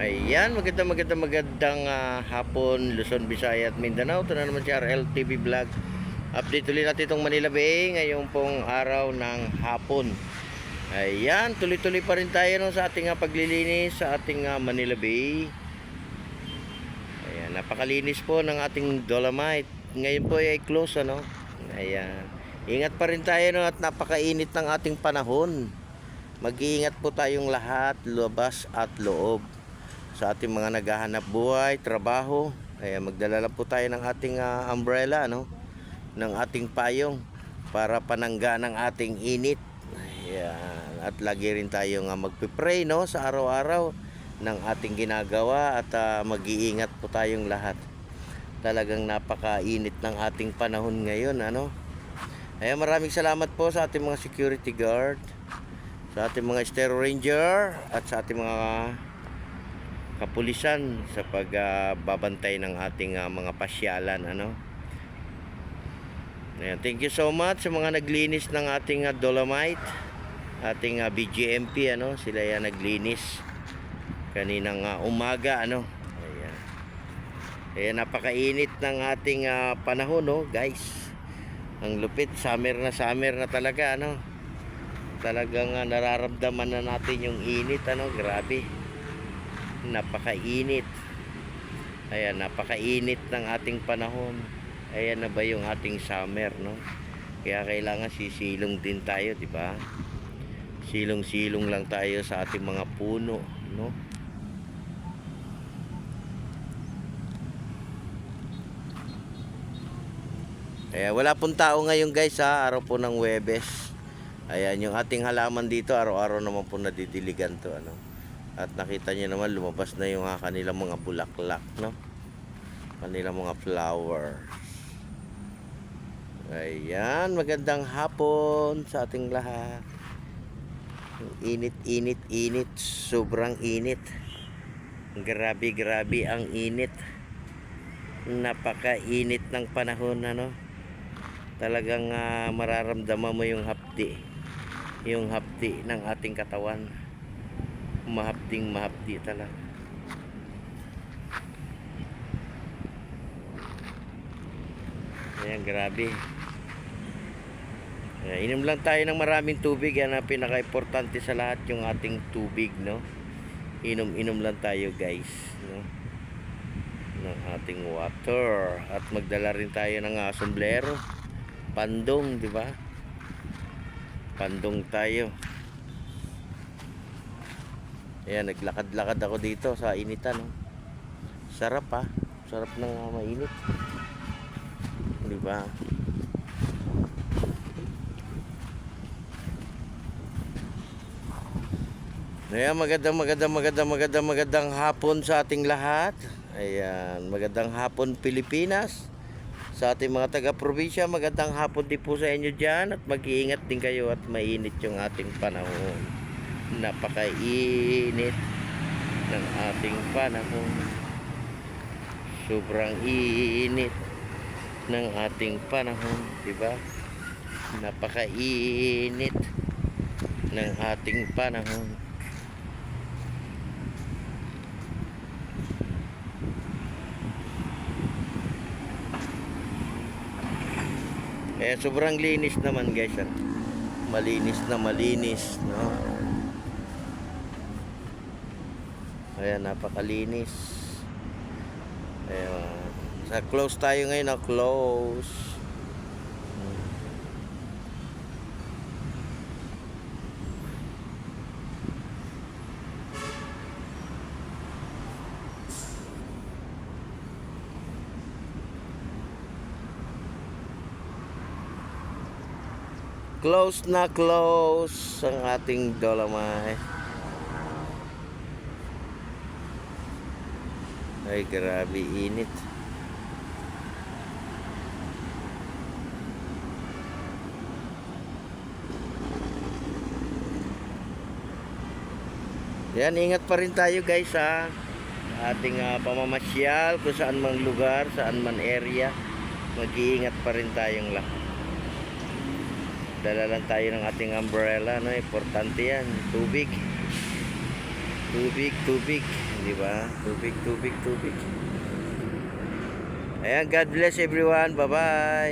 Ayan, magandang hapon, Luzon, Visayas at Mindanao. Ito na naman si RLTV Vlog. Update ulit natin itong Manila Bay ngayong pong araw ng hapon. Ayan, tuloy-tuloy pa rin tayo no, sa ating paglilinis sa ating Manila Bay. Ayan, napakalinis po ng ating Dolomite. Ngayon po ay close ano. Ayan, ingat pa rin tayo no, at napakainit ng ating panahon. Mag-iingat po tayong lahat, labas at loob. Sa ating mga naghahanap buhay, trabaho, ay magdala lang po tayo ng ating umbrella, no? Ng ating payong para panangga ng ating init. Ayan. At lagi rin tayo magpipray, no? Sa araw-araw ng ating ginagawa at mag-iingat po tayong lahat. Talagang napakainit ng ating panahon ngayon, ano? Ayan, maraming salamat po sa ating mga security guard, sa ating mga Estero Ranger at sa ating mga kapulisan sa pagbabantay ng ating mga pasyalan ano. Ayan, thank you so much sa mga naglinis ng ating Dolomite, ating BGMP ano, sila yan naglinis kaninang umaga ano. Ayan. Ayan, napakainit ng ating panahon no, guys. Ang lupit, summer na talaga ano. Talagang nararamdaman na natin yung init ano, grabe. Napakainit. Ayan, napakainit ng ating panahon. Ayan na ba yung ating summer, no? Kaya kailangan sisilong din tayo, di ba? Silong-silong lang tayo sa ating mga puno, no? Kaya wala pong tao ngayon guys ha, araw po ng Huwebes. Ayan, yung ating halaman dito, araw-araw naman po nadidiligan to, ano? At nakita niyo naman lumabas na yung kanilang mga bulaklak, no? Kanilang mga flowers. Ayan, magandang hapon sa ating lahat. Init, sobrang init. Grabe ang init. Napakainit ng panahon, ano? Talagang mararamdaman mo yung hapdi. Yung hapdi ng ating katawan. Mahapdi talaga. Ayan, grabe. Ayan, inom lang tayo ng maraming tubig. Yan ang pinaka-importante sa lahat, yung ating tubig, no? Inom lang tayo guys, no? Ng ating water. At magdala rin tayo ng sombrero, pandong, di ba? Pandong tayo. Ayan, naglakad-lakad ako dito sa initan, no? Sarap ha. Sarap ng mainit. Di ba? Ayan, magandang hapon sa ating lahat. Ayan, magandang hapon Pilipinas. Sa ating mga taga-probinsya, magandang hapon din po sa inyo dyan. At mag-iingat din kayo at mainit yung ating panahon. Napakainit ng ating panahon. Sobrang init ng ating panahon, di ba? Napakainit ng ating panahon. Eh, sobrang linis naman guys, malinis, no? Ayan, napakalinis. Ayan, sa close tayo ngayon, close. Close na close ang ating Dolomite. Ay, grabe init. Yan, ingat pa rin tayo guys ha. Ating pamamasyal kung saan man lugar, saan man area. Mag-iingat pa rin tayong lahat. Dala lang tayo ng ating umbrella, no? Importante yan, tubig. Tubig, tubig. Di ba? Tubig, tubig, tubig. Ayan, God bless everyone. Bye-bye.